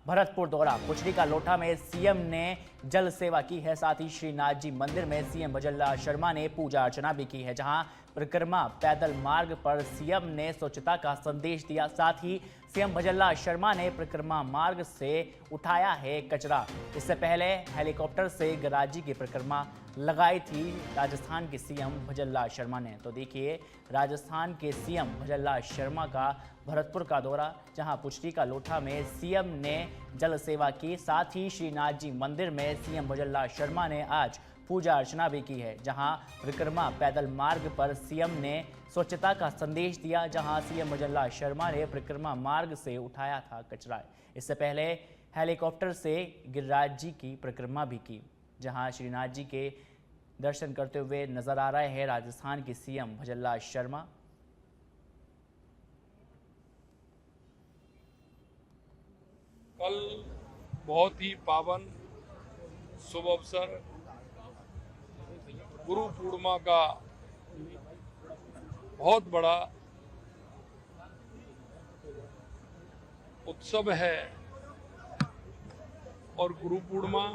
भरतपुर दौरा। पुछड़ी का लोठा में सीएम ने जल सेवा की है। साथ ही श्रीनाथ जी मंदिर में सीएम भजनलाल शर्मा ने पूजा अर्चना भी की है, जहां परिक्रमा पैदल मार्ग पर सीएम ने स्वच्छता का संदेश दिया। साथ ही सीएम भजनलाल शर्मा ने परिक्रमा मार्ग से उठाया है कचरा। इससे पहले हेलीकॉप्टर से गिरिराज जी की परिक्रमा लगाई थी राजस्थान के सीएम भजनलाल शर्मा ने। तो देखिए राजस्थान के सीएम भजनलाल शर्मा का भरतपुर का दौरा, जहां पुछड़ी का लोठा में सीएम ने जल सेवा की। साथ ही श्रीनाथ जी मंदिर में सीएम भजनलाल शर्मा ने आज पूजा अर्चना भी की है, जहां परिक्रमा पैदल मार्ग पर सीएम ने स्वच्छता का संदेश दिया, जहां सीएम भजनलाल शर्मा ने परिक्रमा मार्ग से उठाया था कचरा। इससे पहले हेलीकॉप्टर से गिरिराज जी की परिक्रमा भी की, जहां श्रीनाथ जी के दर्शन करते हुए नजर आ रहे हैं राजस्थान के सीएम भजनलाल शर्मा। कल बहुत ही पावन शुभ अवसर गुरु पूर्णिमा का बहुत बड़ा उत्सव है और गुरु पूर्णिमा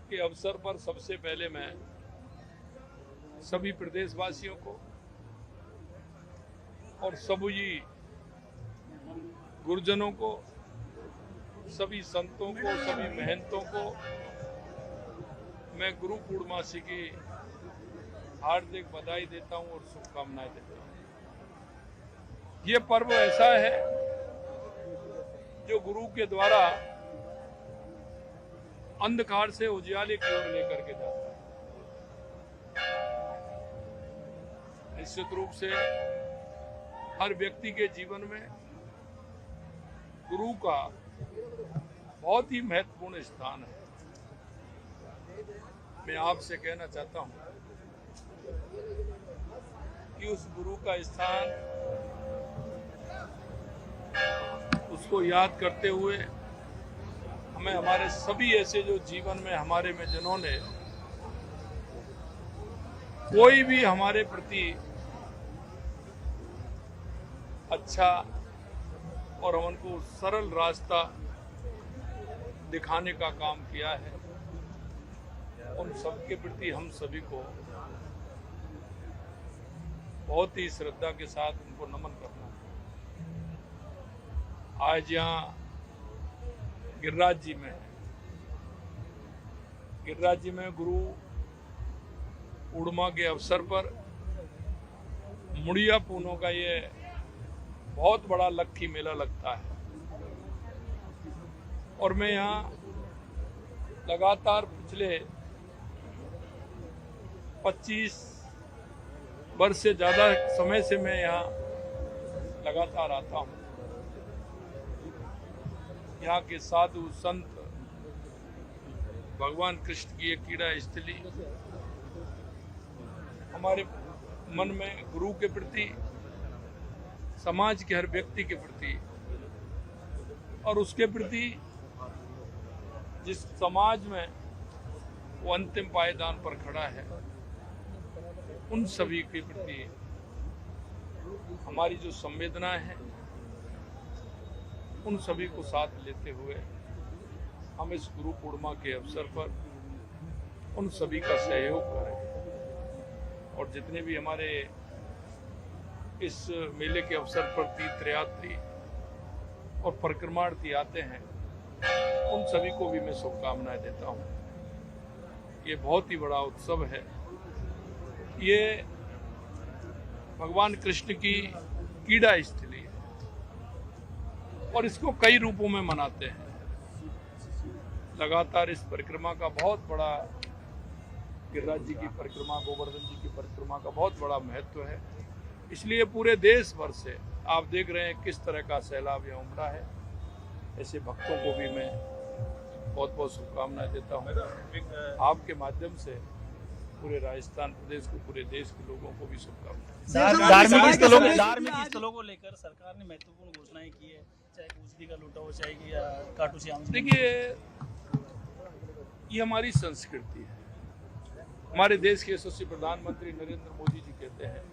के अवसर पर सबसे पहले मैं सभी प्रदेशवासियों को और सभी गुरुजनों को, सभी संतों को, सभी महंतों को मैं गुरु पूर्णिमासी की हार्दिक बधाई देता हूं और शुभकामनाएं देता हूं। ये पर्व ऐसा है जो गुरु के द्वारा अंधकार से उजियाले की ओर लेकर के जाता है। निश्चित रूप से हर व्यक्ति के जीवन में गुरु का बहुत ही महत्वपूर्ण स्थान है। मैं आपसे कहना चाहता हूं कि उस गुरु का स्थान, उसको याद करते हुए हमें हमारे सभी ऐसे जो जीवन में हमारे में जिन्होंने कोई भी हमारे प्रति अच्छा और हमको सरल रास्ता दिखाने का काम किया है, उन सबके प्रति हम सभी को बहुत ही श्रद्धा के साथ उनको नमन करना है। आज यहाँ गिरिराज जी में गुरु पूर्णिमा के अवसर पर मुड़िया पूनों का ये बहुत बड़ा लक्खी मेला लगता है और मैं यहाँ लगातार पिछले 25 वर्ष से ज्यादा समय से मैं यहाँ लगातार आता हूँ। यहाँ के साधु संत, भगवान कृष्ण की एक क्रीड़ा स्थली, हमारे मन में गुरु के प्रति, समाज के हर व्यक्ति के प्रति और उसके प्रति जिस समाज में वो अंतिम पायदान पर खड़ा है, उन सभी के प्रति हमारी जो संवेदनाएं हैं, उन सभी को साथ लेते हुए हम इस गुरु पूर्णिमा के अवसर पर उन सभी का सहयोग करें और जितने भी हमारे इस मेले के अवसर पर तीर्थयात्री और परिक्रमार्थी आते हैं, उन सभी को भी मैं शुभकामनाएं देता हूं। ये बहुत ही बड़ा उत्सव है। ये भगवान कृष्ण की क्रीड़ा स्थली है और इसको कई रूपों में मनाते हैं। लगातार इस परिक्रमा का बहुत बड़ा, गिरिराज जी की परिक्रमा, गोवर्धन जी की परिक्रमा का बहुत बड़ा महत्व है। इसलिए पूरे देश भर से आप देख रहे हैं किस तरह का सैलाब यहाँ उमड़ा है। ऐसे भक्तों को भी मैं बहुत बहुत शुभकामनाएं देता हूँ। आपके माध्यम से पूरे राजस्थान प्रदेश को, पूरे देश के लोगों को भी शुभकामनाएं। धार्मिक स्थलों को लेकर सरकार ने महत्वपूर्ण घोषणाएं की है, चाहे पुछड़ी का लोटा हो, चाहे खाटू श्याम। देखिए, ये हमारी संस्कृति है। हमारे देश के यशस्वी प्रधानमंत्री नरेंद्र मोदी जी कहते हैं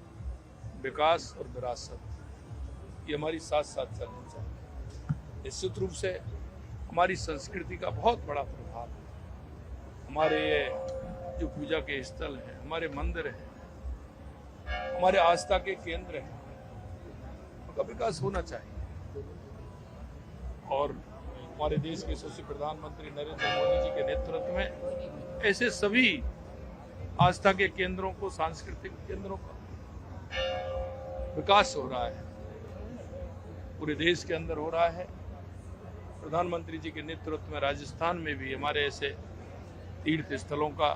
विकास और विरासत ये हमारी साथ साथ चलनी चाहिए। निश्चित रूप से हमारी संस्कृति का बहुत बड़ा प्रभाव है। हमारे जो पूजा के स्थल हैं, हमारे मंदिर हैं, हमारे आस्था के केंद्र हैं, उनका विकास होना चाहिए। और हमारे देश के यशस्वी प्रधानमंत्री नरेंद्र मोदी जी के नेतृत्व में ऐसे सभी आस्था के केंद्रों को, सांस्कृतिक केंद्रों का विकास हो रहा है, पूरे देश के अंदर हो रहा है। प्रधानमंत्री जी के नेतृत्व में राजस्थान में भी हमारे ऐसे तीर्थ स्थलों का,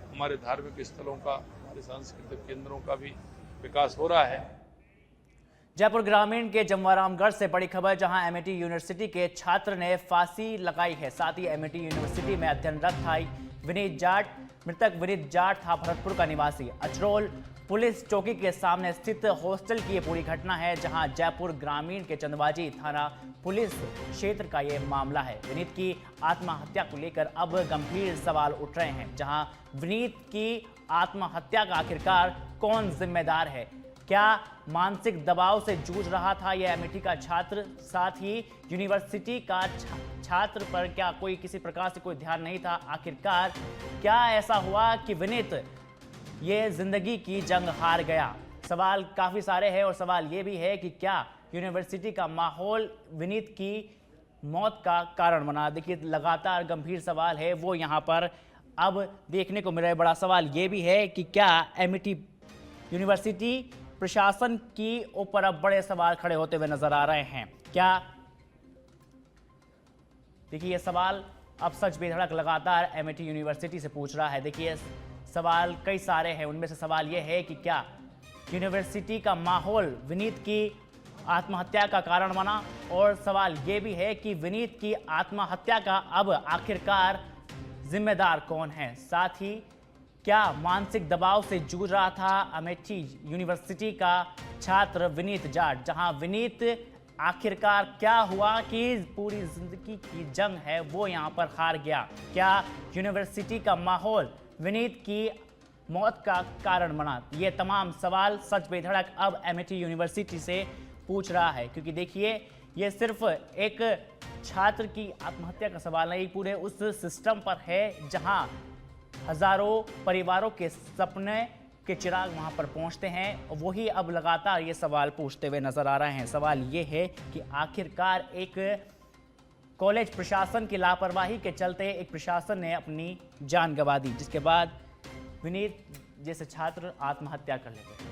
हमारे धार्मिक स्थलों का, हमारे सांस्कृतिक केंद्रों का भी विकास हो रहा है। जयपुर ग्रामीण के जमवारामगढ़ से बड़ी खबर, जहां एमआईटी यूनिवर्सिटी के छात्र ने फांसी लगाई है। साथ ही एमआईटी यूनिवर्सिटी में अध्ययनरत था विनीत जाट। मृतक विनीत जाट था भरतपुर का निवासी। अचरोल पुलिस चौकी के सामने स्थित हॉस्टल की ये पूरी घटना है, जहां जयपुर ग्रामीण के चंदबाजी थाना पुलिस क्षेत्र का ये मामला है। विनीत की आत्महत्या को लेकर अब गंभीर सवाल उठ रहे हैं, जहां विनीत की आत्महत्या का आखिरकार कौन जिम्मेदार है? क्या मानसिक दबाव से जूझ रहा था यह एमआईटी का छात्र? साथ ही यूनिवर्सिटी का छात्र पर क्या कोई किसी प्रकार से कोई ध्यान नहीं था? आखिरकार क्या ऐसा हुआ कि विनीत ये जिंदगी की जंग हार गया? सवाल काफ़ी सारे हैं और सवाल ये भी है कि क्या यूनिवर्सिटी का माहौल विनीत की मौत का कारण बना? देखिए, लगातार गंभीर सवाल है वो यहाँ पर अब देखने को मिल रहा है। बड़ा सवाल ये भी है कि क्या एमआईटी यूनिवर्सिटी प्रशासन की ऊपर अब बड़े सवाल खड़े होते हुए नजर आ रहे हैं। क्या देखिए, ये सवाल अब सच बेधड़क लगातार एमआईटी यूनिवर्सिटी से पूछ रहा है। देखिए, सवाल कई सारे हैं, उनमें से सवाल यह है कि क्या यूनिवर्सिटी का माहौल विनीत की आत्महत्या का कारण बना, और सवाल यह भी है कि विनीत की आत्महत्या का अब आखिरकार जिम्मेदार कौन है? साथ ही क्या मानसिक दबाव से जूझ रहा था एमआईटी यूनिवर्सिटी का छात्र विनीत जाट? जहां विनीत आखिरकार क्या हुआ कि पूरी जिंदगी की जंग है वो यहां पर हार गया? क्या यूनिवर्सिटी का माहौल विनीत की मौत का कारण बना? ये तमाम सवाल सच बेधड़क अब एमआईटी यूनिवर्सिटी से पूछ रहा है, क्योंकि देखिए, ये सिर्फ एक छात्र की आत्महत्या का सवाल नहीं, पूरे उस सिस्टम पर है जहां हजारों परिवारों के सपने के चिराग वहां पर पहुंचते हैं, और वही अब लगातार ये सवाल पूछते हुए नजर आ रहे हैं। सवाल ये है कि आखिरकार एक कॉलेज प्रशासन की लापरवाही के चलते एक प्रशासन ने अपनी जान गंवा दी, जिसके बाद विनीत जैसे छात्र आत्महत्या कर लेते हैं।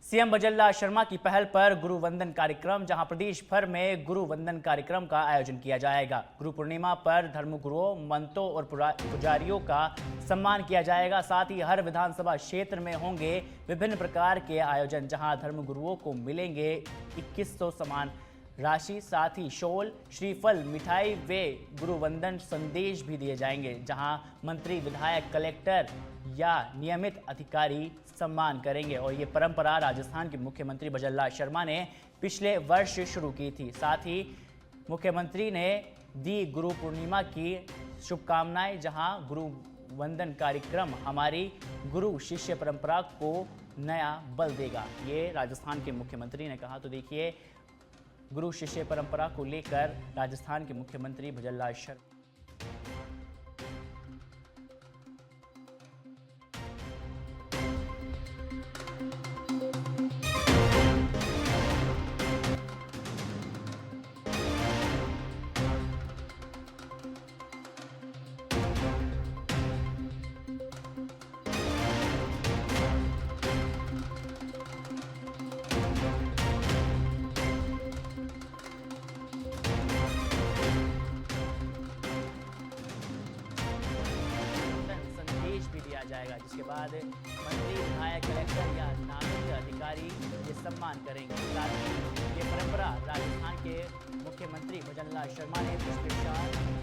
सीएम बजल्ला शर्मा की पहल पर गुरु वंदन कार्यक्रम, जहां प्रदेश भर में गुरु वंदन कार्यक्रम का आयोजन किया जाएगा। गुरु पूर्णिमा पर धर्मगुरुओं, महंतों और पुजारियों का सम्मान किया जाएगा। साथ ही हर विधानसभा क्षेत्र में होंगे विभिन्न प्रकार के आयोजन, जहां धर्मगुरुओं को मिलेंगे 2100 सम्मान राशि। साथ ही शॉल, श्रीफल, मिठाई वे गुरु वंदन संदेश भी दिए जाएंगे, जहां मंत्री, विधायक, कलेक्टर या नियमित अधिकारी सम्मान करेंगे। और ये परंपरा राजस्थान के मुख्यमंत्री बजल्ला शर्मा ने पिछले वर्ष शुरू की थी। साथ ही मुख्यमंत्री ने दी गुरु पूर्णिमा की शुभकामनाएं, जहां गुरु वंदन कार्यक्रम हमारी गुरु शिष्य परंपरा को नया बल देगा, ये राजस्थान के मुख्यमंत्री ने कहा। तो देखिए, गुरु शिष्य परंपरा को लेकर राजस्थान के मुख्यमंत्री बजल्ला शर्मा जाएगा, जिसके बाद मंत्री, विधायक, कलेक्टर या नामित अधिकारी ये सम्मान करेंगे। साथ ही ये परंपरा राजस्थान के मुख्यमंत्री बजल्ला शर्मा ने पिछले साल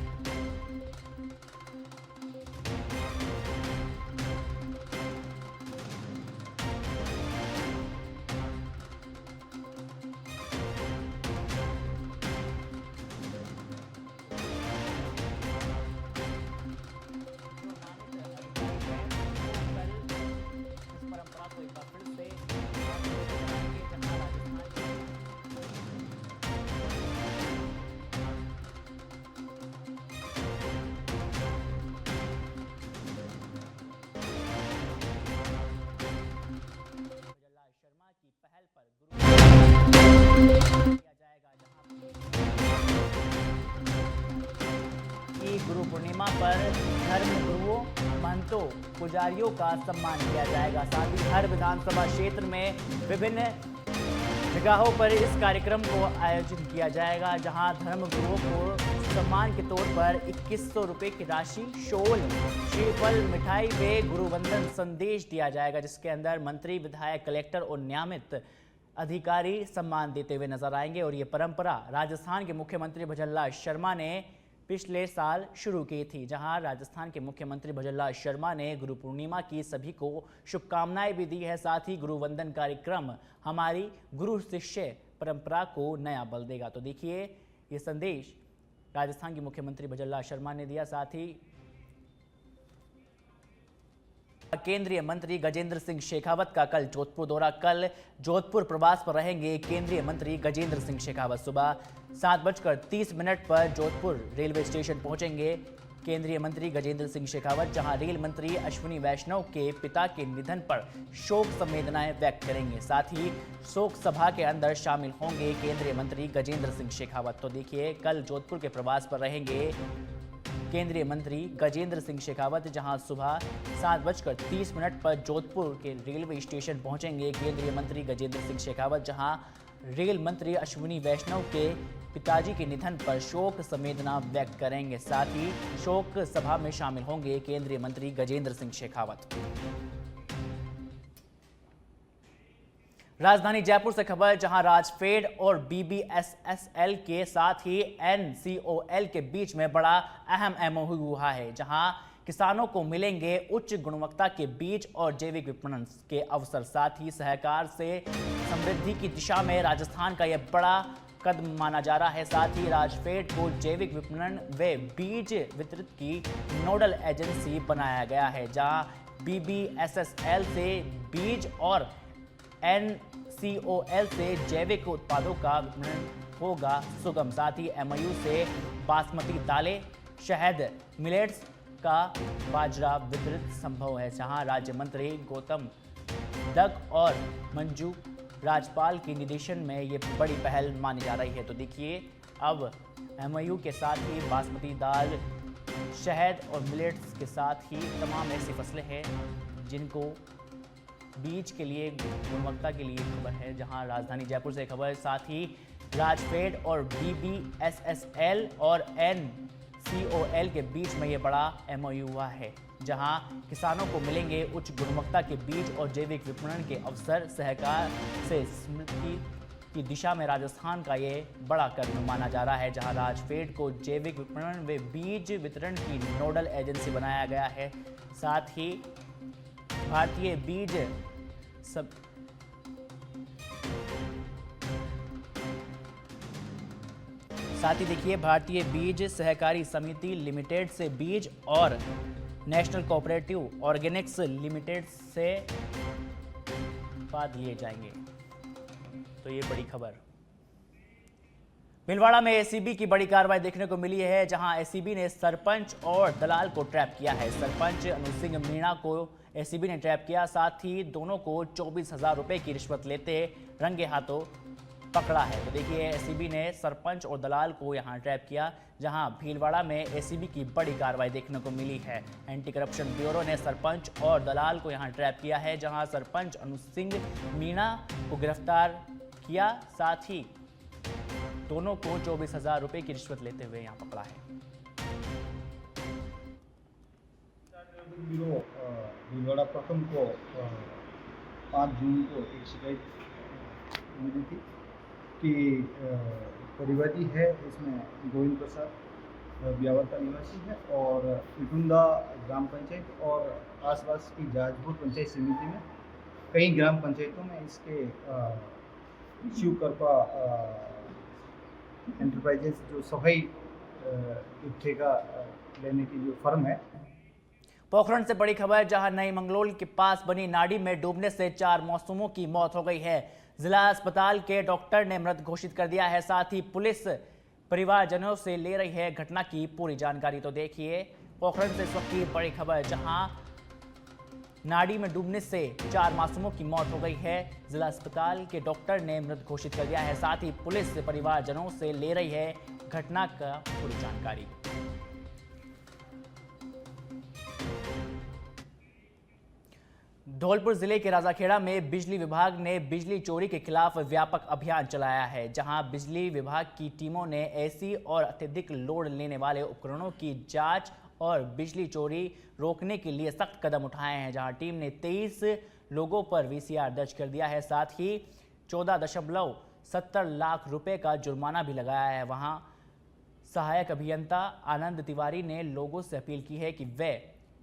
पुजारियों का सम्मान किया जाएगा। साथ ही हर विधानसभा क्षेत्र में विभिन्न जगहों पर इस कार्यक्रम को आयोजित किया जाएगा, जहां धर्मगुरुओं को सम्मान के तौर पर 2100 रुपये की राशि, शॉल, श्रीफल, मिठाई व गुरुवंदन संदेश दिया जाएगा, जिसके अंदर मंत्री, विधायक, कलेक्टर और नियामित अधिकारी सम्मान देते हुए नजर आएंगे। और ये परंपरा राजस्थान के मुख्यमंत्री भजनलाल शर्मा ने पिछले साल शुरू की थी, जहां राजस्थान के मुख्यमंत्री भजनलाल शर्मा ने गुरु पूर्णिमा की सभी को शुभकामनाएं भी दी है। साथ ही गुरुवंदन कार्यक्रम हमारी गुरु शिष्य परंपरा को नया बल देगा। तो देखिए ये संदेश राजस्थान के मुख्यमंत्री भजनलाल शर्मा ने दिया। साथ ही केंद्रीय मंत्री गजेंद्र सिंह शेखावत का कल जोधपुर दौरा। कल जोधपुर प्रवास पर रहेंगे केंद्रीय मंत्री गजेंद्र सिंह शेखावत। सुबह 7:30 पर जोधपुर रेलवे स्टेशन पहुंचेंगे केंद्रीय मंत्री गजेंद्र सिंह शेखावत, जहां रेल मंत्री अश्विनी वैष्णव के पिता के निधन पर शोक संवेदनाएं व्यक्त करेंगे। साथ ही शोक सभा के अंदर शामिल होंगे केंद्रीय मंत्री गजेंद्र सिंह शेखावत। तो देखिए कल जोधपुर के प्रवास पर रहेंगे केंद्रीय मंत्री गजेंद्र सिंह शेखावत, जहां सुबह 7:30 पर जोधपुर के रेलवे स्टेशन पहुंचेंगे केंद्रीय मंत्री गजेंद्र सिंह शेखावत, जहां रेल मंत्री अश्विनी वैष्णव के पिताजी के निधन पर शोक संवेदना व्यक्त करेंगे। साथ ही शोक सभा में शामिल होंगे केंद्रीय मंत्री गजेंद्र सिंह शेखावत। राजधानी जयपुर से खबर, जहां राजफेड और BBSSL के साथ ही NCOL के बीच में बड़ा अहम MOU हुआ है, जहां किसानों को मिलेंगे उच्च गुणवत्ता के बीज और जैविक विपणन के अवसर। साथ ही सहकार से समृद्धि की दिशा में राजस्थान का यह बड़ा कदम माना जा रहा है। साथ ही राजफेड को जैविक विपणन व बीज वितरित की नोडल एजेंसी बनाया गया है, जहां BBSSL से बीज और NCOL से जैविक उत्पादों का विपणन होगा सुगम। साथ ही MOU से बासमती दालें, शहद, मिलेट्स का बाजरा वितरित संभव है, जहां राज्य मंत्री गौतम दग और मंजू राजपाल के निर्देशन में ये बड़ी पहल मानी जा रही है। तो देखिए अब MOU के साथ ही बासमती दाल, शहद और मिलेट्स के साथ ही तमाम ऐसी फसलें हैं जिनको बीज के लिए, गुणवत्ता के लिए खबर है, जहां राजधानी जयपुर से खबर। साथ ही राजफेड और BBSSL और NCOL के बीच में ये बड़ा MOU हुआ है, जहां किसानों को मिलेंगे उच्च गुणवत्ता के बीज और जैविक विपणन के अवसर। सहकार से समृद्धि की दिशा में राजस्थान का ये बड़ा कदम माना जा रहा है, जहां राजफेड को जैविक विपणन व बीज वितरण की नोडल एजेंसी बनाया गया है। साथ ही भारतीय बीज देखिए भारतीय बीज सहकारी समिति लिमिटेड से बीज और नेशनल कोऑपरेटिव ऑर्गेनिक्स लिमिटेड से उत्पाद लिए जाएंगे। तो ये बड़ी खबर। भीलवाड़ा में ACB की बड़ी कार्रवाई देखने को मिली है, जहां ACB ने सरपंच और दलाल को ट्रैप किया है। सरपंच अनु सिंह मीणा को ACB ने ट्रैप किया, साथ ही दोनों को 24,000 रुपए की रिश्वत लेते रंगे हाथों पकड़ा है। तो देखिए ACB ने सरपंच और दलाल को यहां ट्रैप किया, जहां भीलवाड़ा में ACB की बड़ी कार्रवाई देखने को मिली है। एंटी करप्शन ब्यूरो ने सरपंच और दलाल को यहां ट्रैप किया है, जहां सरपंच अनु सिंह मीणा को गिरफ्तार किया, साथ ही दोनों को 24,000 रुपए की रिश्वत लेते हुए यहां पकड़ा है। ब्यूरो भीलवाड़ा प्रथम को 5 जून को एक शिकायत मिली थी कि परिवादी है, इसमें गोविंद प्रसाद ब्यावर का निवासी है और इटुंदा ग्राम पंचायत और आसपास की जाजपुर पंचायत समिति में कई ग्राम पंचायतों में इसके शिवकरपा एंटरप्राइजेस जो सफाई ठेका लेने की जो फर्म है। पोखरण से बड़ी खबर, जहां नई मंगलोल के पास बनी नाडी में डूबने से 4 मासूमों की मौत हो गई है। जिला अस्पताल के डॉक्टर ने मृत घोषित कर दिया है। साथ ही पुलिस परिवारजनों से ले रही है घटना की पूरी जानकारी। तो देखिए पोखरण से इस वक्त की बड़ी खबर, जहां नाडी में डूबने से 4 मासूमों की मौत हो गई है। जिला अस्पताल के डॉक्टर ने मृत घोषित कर दिया है। साथ ही पुलिस परिवारजनों से ले रही है घटना का पूरी जानकारी। धौलपुर जिले के राजाखेड़ा में बिजली विभाग ने बिजली चोरी के खिलाफ व्यापक अभियान चलाया है, जहां बिजली विभाग की टीमों ने ऐसी और अत्यधिक लोड लेने वाले उपकरणों की जांच और बिजली चोरी रोकने के लिए सख्त कदम उठाए हैं। जहां टीम ने 23 लोगों पर VCR दर्ज कर दिया है, साथ ही 14.70 लाख रुपए का जुर्माना भी लगाया है। वहां सहायक अभियंता आनंद तिवारी ने लोगों से अपील की है कि वे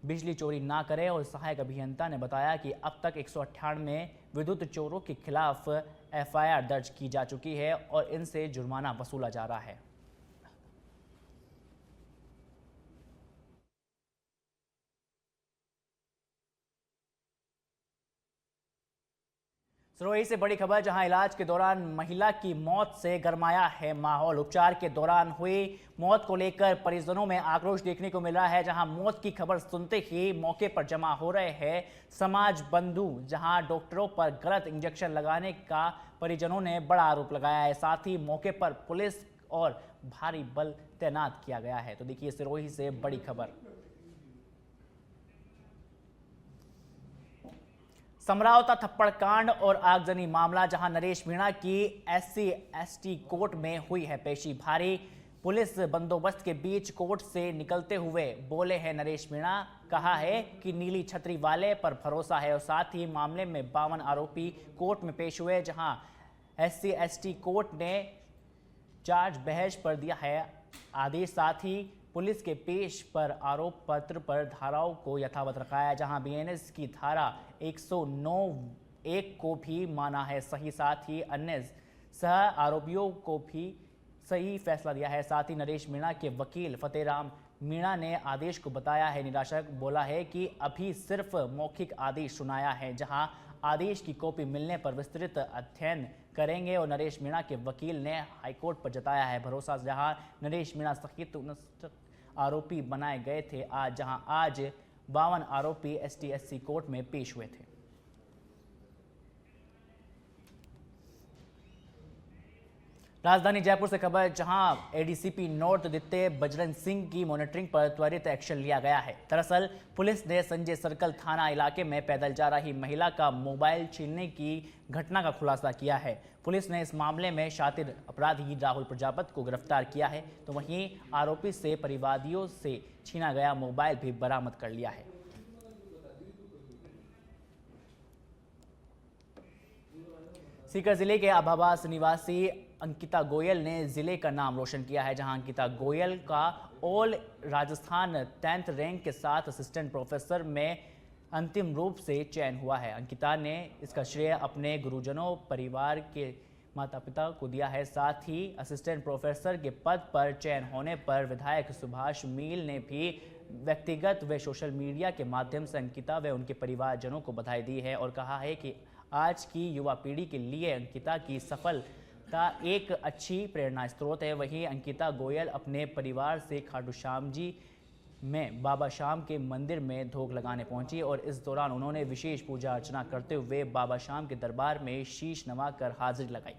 बिजली चोरी ना करें और सहायक अभियंता ने बताया कि अब तक 198 विद्युत चोरों के खिलाफ FIR दर्ज की जा चुकी है और इनसे जुर्माना वसूला जा रहा है। सिरोही से बड़ी खबर, जहां इलाज के दौरान महिला की मौत से गरमाया है माहौल। उपचार के दौरान हुई मौत को लेकर परिजनों में आक्रोश देखने को मिला है, जहां मौत की खबर सुनते ही मौके पर जमा हो रहे हैं समाज बंधु। जहां डॉक्टरों पर गलत इंजेक्शन लगाने का परिजनों ने बड़ा आरोप लगाया है। साथ ही मौके पर पुलिस और भारी बल तैनात किया गया है। तो देखिए सिरोही से बड़ी खबर। समरावता थप्पड़ कांड और आगजनी मामला, जहां नरेश मीणा की SC/ST कोर्ट में हुई है पेशी। भारी पुलिस बंदोबस्त के बीच कोर्ट से निकलते हुए बोले हैं नरेश मीणा। कहा है कि नीली छतरी वाले पर भरोसा है और साथ ही मामले में 52 आरोपी कोर्ट में पेश हुए, जहां SC/ST कोर्ट ने चार्ज बहस पर दिया है आदेश। साथ ही पुलिस के पेश पर आरोप पत्र पर धाराओं को यथावत रखा है, जहां BNS की धारा 109(1) को भी माना है सही। साथ ही अन्य सह आरोपियों को भी सही फैसला दिया है। साथ ही नरेश मीणा के वकील फतेहराम मीणा ने आदेश को बताया है निराशक। बोला है कि अभी सिर्फ मौखिक आदेश सुनाया है, जहां आदेश की कॉपी मिलने पर विस्तृत अध्ययन करेंगे। और नरेश मीणा के वकील ने हाईकोर्ट पर जताया है भरोसा, जहां नरेश मीणा सहित 59 आरोपी बनाए गए थे। जहां आज 52 आरोपी ST/SC कोर्ट में पेश हुए थे। राजधानी जयपुर से खबर, जहां ADCP नॉर्थ द्वितीय बजरंग सिंह की मॉनिटरिंग पर त्वरित एक्शन लिया गया है। दरअसल पुलिस ने संजय सर्कल थाना इलाके में पैदल जा रही महिला का मोबाइल छीनने की घटना का खुलासा किया है। पुलिस ने इस मामले में शातिर अपराधी राहुल प्रजापति को गिरफ्तार किया है, तो वहीं आरोपी से परिवादियों से छीना गया मोबाइल भी बरामद कर लिया है। सीकर जिले के अभाबास निवासी अंकिता गोयल ने जिले का नाम रोशन किया है, जहां अंकिता गोयल का ऑल राजस्थान 10th रैंक के साथ असिस्टेंट प्रोफेसर में अंतिम रूप से चयन हुआ है। अंकिता ने इसका श्रेय अपने गुरुजनों, परिवार के माता पिता को दिया है। साथ ही असिस्टेंट प्रोफेसर के पद पर चयन होने पर विधायक सुभाष मील ने भी व्यक्तिगत व सोशल मीडिया के माध्यम से अंकिता व उनके परिवारजनों को बधाई दी है और कहा है कि आज की युवा पीढ़ी के लिए अंकिता की सफलता एक अच्छी प्रेरणा स्रोत है। वहीं अंकिता गोयल अपने परिवार से खाटू श्याम जी में बाबा श्याम के मंदिर में धोख लगाने पहुंची और इस दौरान उन्होंने विशेष पूजा अर्चना करते हुए बाबा श्याम के दरबार में शीश नवाकर हाजिरी लगाई।